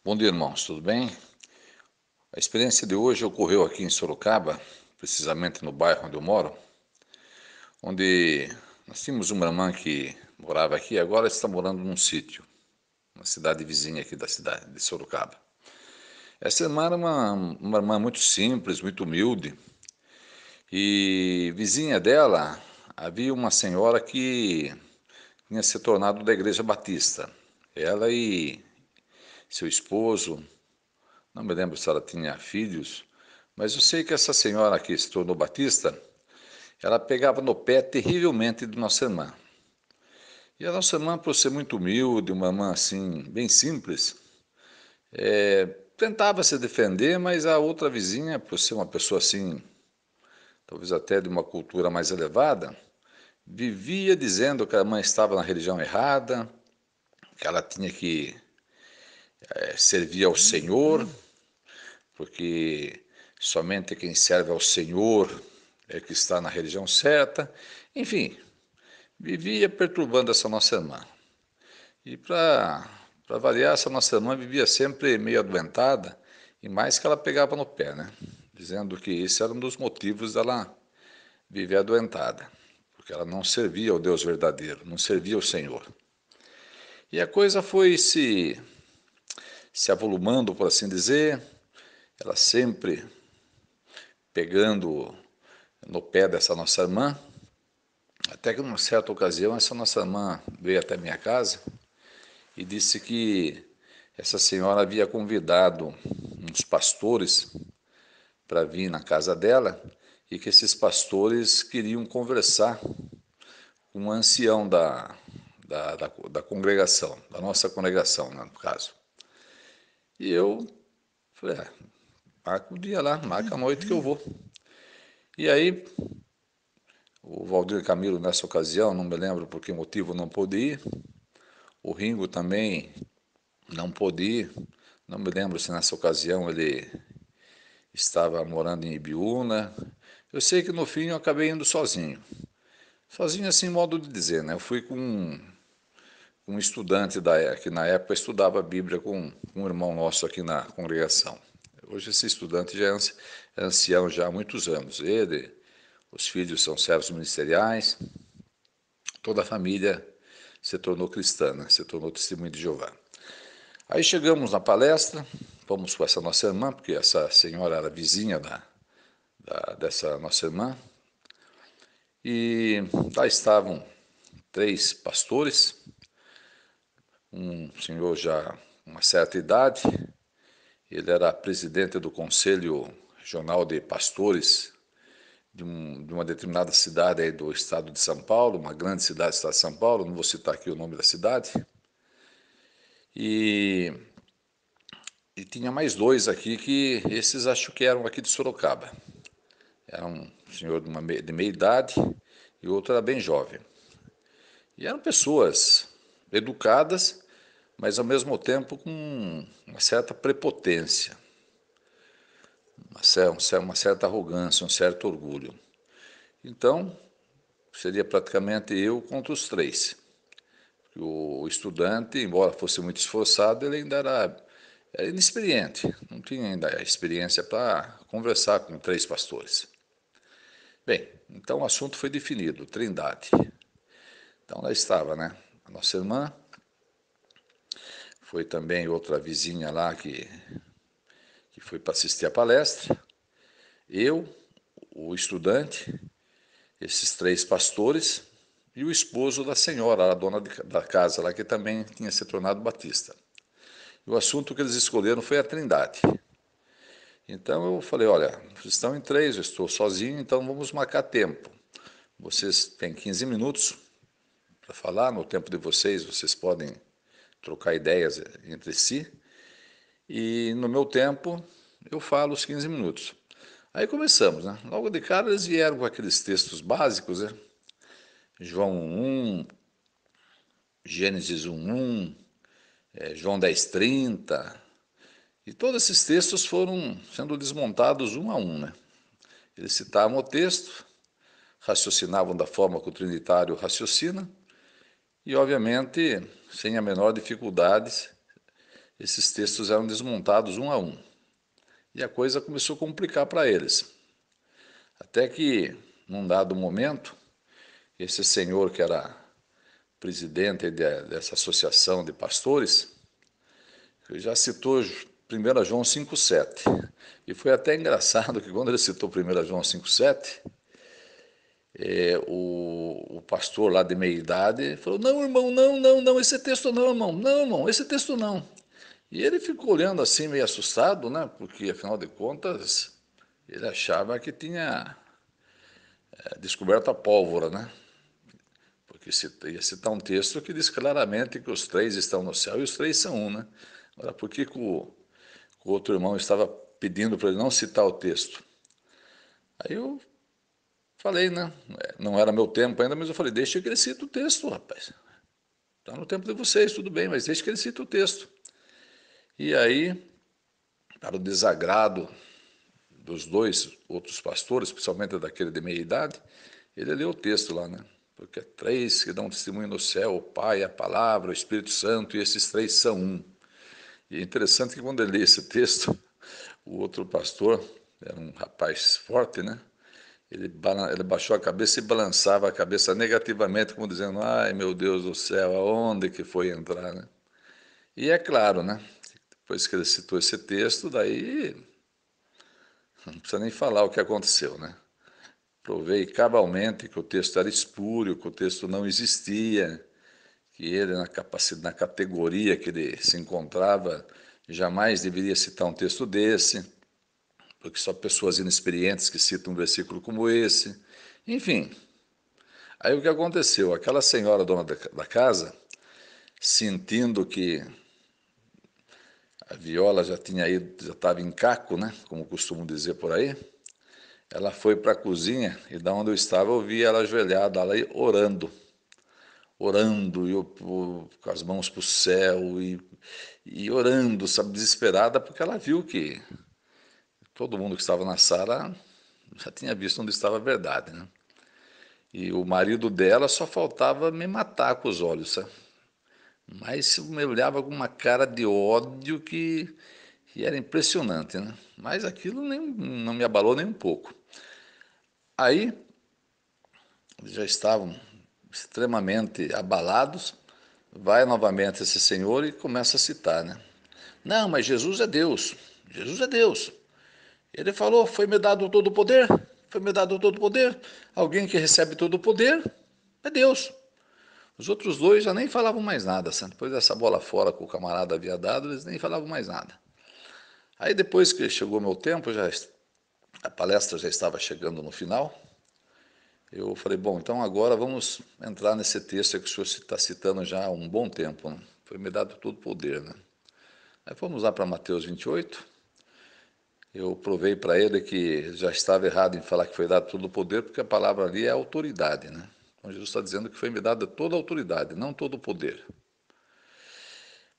Bom dia, irmãos, tudo bem? A experiência de hoje ocorreu aqui em Sorocaba, precisamente no bairro onde eu moro, onde nós tínhamos uma irmã que morava aqui e agora está morando num sítio, uma cidade vizinha aqui da cidade de Sorocaba. Essa irmã era uma irmã muito simples, muito humilde, e vizinha dela havia uma senhora que tinha se tornado da Igreja Batista. Ela e seu esposo. Não me lembro se ela tinha filhos, mas eu sei que essa senhora que se tornou batista, ela pegava no pé terrivelmente de nossa irmã. E a nossa irmã, por ser muito humilde, uma irmã assim, bem simples, tentava se defender, mas a outra vizinha, por ser uma pessoa assim, talvez até de uma cultura mais elevada, vivia dizendo que a irmã estava na religião errada, que ela tinha que servir ao Senhor, porque somente quem serve ao Senhor é que está na religião certa. Enfim, vivia perturbando essa nossa irmã. E para variar, essa nossa irmã vivia sempre meio adoentada, e mais que ela pegava no pé, né? Dizendo que esse era um dos motivos dela viver adoentada, porque ela não servia ao Deus verdadeiro, não servia ao Senhor. E a coisa foi se avolumando, por assim dizer, ela sempre pegando no pé dessa nossa irmã, até que numa certa ocasião essa nossa irmã veio até minha casa e disse que essa senhora havia convidado uns pastores para vir na casa dela e que esses pastores queriam conversar com um ancião da congregação, da nossa congregação, né, no caso. E eu falei, marca o dia lá, marca a noite que eu vou. E aí, o Valdir Camilo, nessa ocasião, não me lembro por que motivo não pôde ir, o Ringo também não pôde ir, não me lembro se nessa ocasião ele estava morando em Ibiúna. Eu sei que no fim eu acabei indo sozinho. Sozinho assim, modo de dizer, né? Eu fui com um estudante que na época estudava a Bíblia com um irmão nosso aqui na congregação. Hoje esse estudante já é ancião já há muitos anos. Ele, os filhos são servos ministeriais, toda a família se tornou cristã, né? Se tornou testemunho de Jeová. Aí chegamos na palestra, fomos com essa nossa irmã, porque essa senhora era vizinha dessa nossa irmã, e lá estavam três pastores, um senhor já com uma certa idade, ele era presidente do Conselho Regional de Pastores de uma determinada cidade aí do estado de São Paulo, uma grande cidade do estado de São Paulo, não vou citar aqui o nome da cidade, e, e tinha mais dois aqui que esses acho que eram aqui de Sorocaba. Era um senhor de meia idade e o outro era bem jovem. E eram pessoas educadas, mas ao mesmo tempo com uma certa prepotência, uma certa arrogância, um certo orgulho. Então, seria praticamente eu contra os três. O estudante, embora fosse muito esforçado, ele ainda era inexperiente, não tinha ainda a experiência para conversar com três pastores. Bem, então o assunto foi definido, Trindade. Então lá estava, né? A nossa irmã, foi também outra vizinha lá que foi para assistir a palestra, eu, o estudante, esses três pastores e o esposo da senhora, a dona da casa lá, que também tinha se tornado batista. E o assunto que eles escolheram foi a Trindade. Então eu falei, olha, vocês estão em três, eu estou sozinho, então vamos marcar tempo. Vocês têm 15 minutos para falar, no tempo de vocês podem trocar ideias entre si, e no meu tempo eu falo os 15 minutos. Aí começamos, né? Logo de cara eles vieram com aqueles textos básicos, né? João 1, Gênesis 1:1, João 10:30, e todos esses textos foram sendo desmontados um a um, né? Eles citavam o texto, raciocinavam da forma que o trinitário raciocina, e obviamente, sem a menor dificuldade, esses textos eram desmontados um a um. E a coisa começou a complicar para eles. Até que, num dado momento, esse senhor que era presidente dessa associação de pastores, já citou 1 João 5,7. E foi até engraçado que quando ele citou 1 João 5,7, o pastor lá de meia idade falou: não, irmão, não, não, não, esse texto não, irmão, não, irmão, esse texto não. E ele ficou olhando assim, meio assustado, né? Porque afinal de contas, ele achava que tinha descoberto a pólvora, né? Porque ia citar um texto que diz claramente que os três estão no céu e os três são um, né? Agora, por que o outro irmão estava pedindo para ele não citar o texto? Aí eu falei, né? Não era meu tempo ainda, mas eu falei: deixa que ele cite o texto, rapaz. Está no tempo de vocês, tudo bem, mas deixa que ele cite o texto. E aí, para o desagrado dos dois outros pastores, especialmente daquele de meia idade, ele leu o texto lá, né? Porque é três que dão testemunho no céu: o Pai, a Palavra, o Espírito Santo, e esses três são um. E é interessante que quando ele lê esse texto, o outro pastor, era um rapaz forte, né? Ele baixou a cabeça e balançava a cabeça negativamente, como dizendo: ai, meu Deus do céu, aonde que foi entrar, né? E é claro, né? Depois que ele citou esse texto, daí não precisa nem falar o que aconteceu, né? Provei cabalmente que o texto era espúrio, que o texto não existia, que ele, na categoria que ele se encontrava, jamais deveria citar um texto desse, porque só pessoas inexperientes que citam um versículo como esse. Enfim, aí o que aconteceu? Aquela senhora dona da casa, sentindo que a viola já tinha ido, já estava em caco, né? Como costumo dizer por aí, ela foi para a cozinha e da onde eu estava eu vi ela ajoelhada lá orando, com as mãos para o céu e orando, sabe, desesperada, porque ela viu que todo mundo que estava na sala já tinha visto onde estava a verdade, né? E o marido dela só faltava me matar com os olhos, sabe? Mas me olhava com uma cara de ódio que era impressionante, né? Mas aquilo não me abalou nem um pouco. Aí já estavam extremamente abalados. Vai novamente esse senhor e começa a citar, né? Não, mas Jesus é Deus. Jesus é Deus. Ele falou: foi-me dado todo o poder. Foi-me dado todo o poder. Alguém que recebe todo o poder é Deus. Os outros dois já nem falavam mais nada. Sabe? Depois dessa bola fora que o camarada havia dado, eles nem falavam mais nada. Aí depois que chegou o meu tempo, a palestra já estava chegando no final. Eu falei: bom, então agora vamos entrar nesse texto que o senhor está citando já há um bom tempo, né? Foi-me dado todo o poder, né? Aí fomos lá para Mateus 28. Eu provei para ele que ele já estava errado em falar que foi dado todo o poder, porque a palavra ali é autoridade, né? Então Jesus está dizendo que foi me dada toda a autoridade, não todo o poder.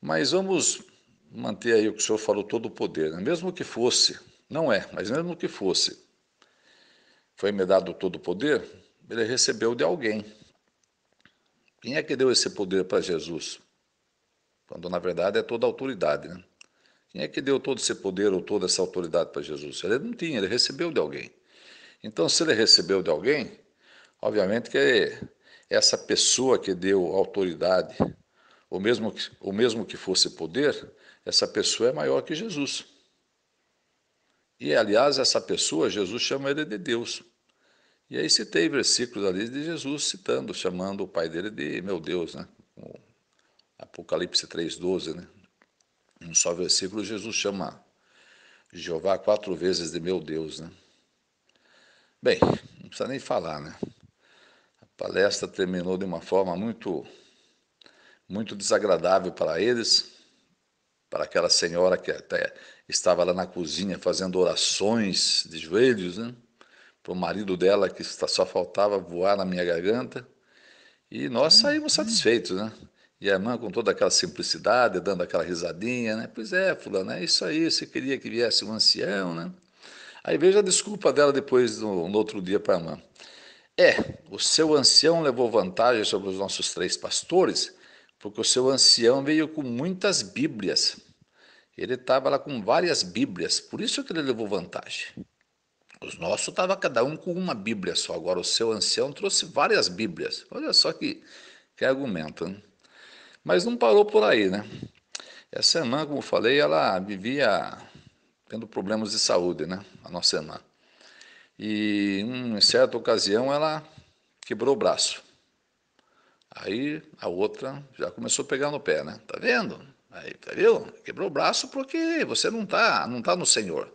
Mas vamos manter aí o que o senhor falou, todo o poder, né? Mesmo que fosse, não é, mas mesmo que fosse, foi me dado todo o poder, ele recebeu de alguém. Quem é que deu esse poder para Jesus? Quando na verdade é toda a autoridade, né? Quem é que deu todo esse poder ou toda essa autoridade para Jesus? Ele não tinha, ele recebeu de alguém. Então, se ele recebeu de alguém, obviamente que essa pessoa que deu autoridade, ou mesmo que fosse poder, essa pessoa é maior que Jesus. E, aliás, essa pessoa, Jesus chama ele de Deus. E aí citei versículos ali de Jesus citando, chamando o pai dele de meu Deus, né? O Apocalipse 3,12, né? Um só versículo, Jesus chama Jeová 4 vezes de meu Deus, né? Bem, não precisa nem falar, né? A palestra terminou de uma forma muito desagradável para eles, para aquela senhora que até estava lá na cozinha fazendo orações de joelhos, né? Para o marido dela que só faltava voar na minha garganta. E nós saímos satisfeitos, né? E a irmã com toda aquela simplicidade, dando aquela risadinha, né? Pois é, fulano, é isso aí, você queria que viesse um ancião, né? Aí veja a desculpa dela depois, no outro dia, para a irmã. O seu ancião levou vantagem sobre os nossos três pastores, porque o seu ancião veio com muitas Bíblias. Ele estava lá com várias Bíblias, por isso que ele levou vantagem. Os nossos estavam cada um com uma Bíblia só, agora o seu ancião trouxe várias Bíblias. Olha só que argumento, né? Mas não parou por aí, né? Essa irmã, como eu falei, ela vivia tendo problemas de saúde, né? A nossa irmã. E em certa ocasião ela quebrou o braço. Aí a outra já começou a pegar no pé, né? Tá vendo? Aí, tá vendo? Quebrou o braço porque você não tá no Senhor.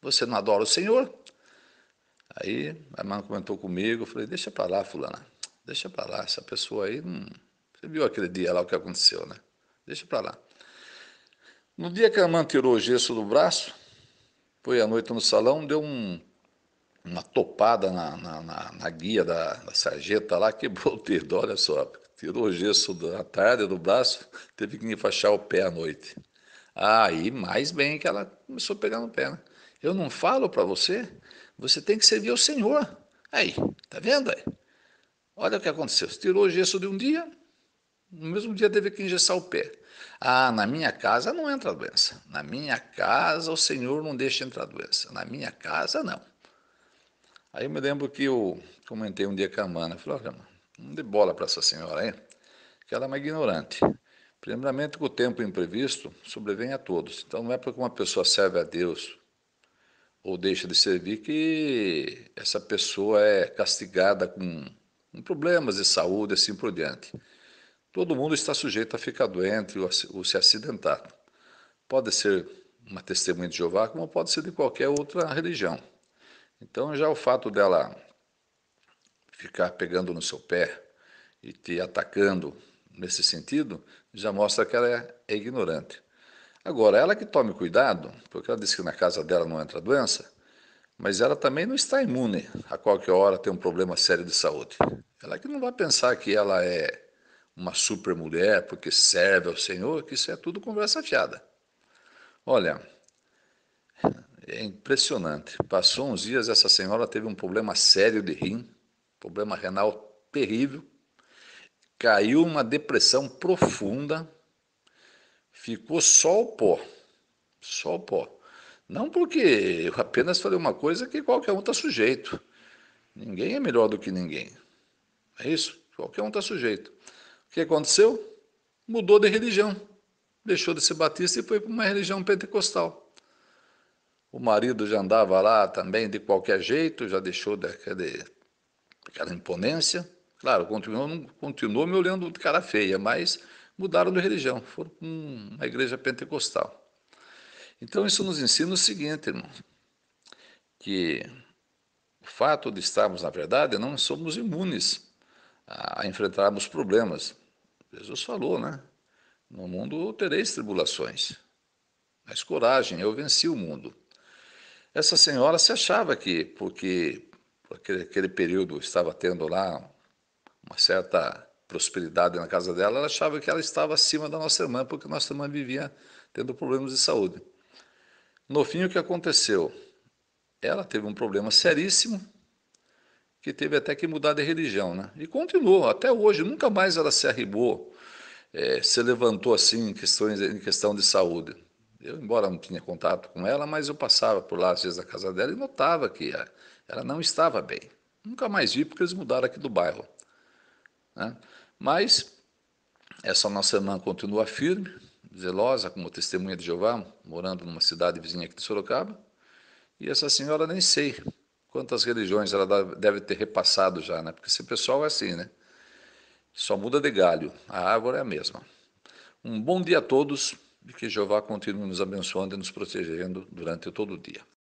Você não adora o Senhor. Aí a irmã comentou comigo, eu falei, deixa para lá, fulana. Deixa para lá, essa pessoa aí não... Você viu aquele dia lá o que aconteceu, né? Deixa para lá. No dia que a irmã tirou o gesso do braço, foi à noite no salão, deu uma topada na guia da sarjeta lá, quebrou o dedo, olha só. Tirou o gesso da tarde do braço, teve que enfaixar o pé à noite. Aí, mais bem que ela começou a pegar no pé, né? Eu não falo para você, você tem que servir ao Senhor. Aí, tá vendo aí? Olha o que aconteceu. Você tirou o gesso de um dia, no mesmo dia teve que engessar o pé. Ah, na minha casa não entra doença. Na minha casa o Senhor não deixa entrar doença. Na minha casa não. Aí eu me lembro que eu comentei um dia com a Mana, falei, olha, Mana, não dê bola para essa senhora aí, que ela é uma ignorante. Primeiramente que o tempo imprevisto sobrevém a todos. Então não é porque uma pessoa serve a Deus ou deixa de servir que essa pessoa é castigada com problemas de saúde e assim por diante. Todo mundo está sujeito a ficar doente ou se acidentar. Pode ser uma testemunha de Jeová, como pode ser de qualquer outra religião. Então já o fato dela ficar pegando no seu pé e te atacando nesse sentido, já mostra que ela é ignorante. Agora, ela que tome cuidado, porque ela disse que na casa dela não entra doença, mas ela também não está imune a qualquer hora ter um problema sério de saúde. Ela que não vai pensar que ela é uma super mulher porque serve ao Senhor, que isso é tudo conversa fiada. Olha, é impressionante. Passou uns dias, essa senhora teve um problema sério de rim, problema renal terrível, caiu uma depressão profunda, ficou só o pó, só o pó. Não porque eu apenas falei uma coisa que qualquer um está sujeito. Ninguém é melhor do que ninguém. É isso? Qualquer um está sujeito. O que aconteceu? Mudou de religião. Deixou de ser batista e foi para uma religião pentecostal. O marido já andava lá também de qualquer jeito, já deixou daquela imponência. Claro, continuou me olhando de cara feia, mas mudaram de religião, foram para uma igreja pentecostal. Então isso nos ensina o seguinte, irmão, que o fato de estarmos, na verdade, não somos imunes a enfrentarmos problemas. Jesus falou, né? No mundo tereis tribulações, mas coragem, eu venci o mundo. Essa senhora se achava que, porque por aquele período estava tendo lá uma certa prosperidade na casa dela, ela achava que ela estava acima da nossa irmã, porque nossa irmã vivia tendo problemas de saúde. No fim, o que aconteceu? Ela teve um problema seríssimo, que teve até que mudar de religião, né? E continuou, até hoje, nunca mais ela se arribou, se levantou assim em questão de saúde. Eu, embora não tinha contato com ela, mas eu passava por lá às vezes na casa dela e notava que ela não estava bem. Nunca mais vi porque eles mudaram aqui do bairro, né? Mas essa nossa irmã continua firme, zelosa, como testemunha de Jeová, morando numa cidade vizinha aqui de Sorocaba. E essa senhora nem sei quantas religiões ela deve ter repassado já, né? Porque esse pessoal é assim, né? Só muda de galho, a árvore é a mesma. Um bom dia a todos e que Jeová continue nos abençoando e nos protegendo durante todo o dia.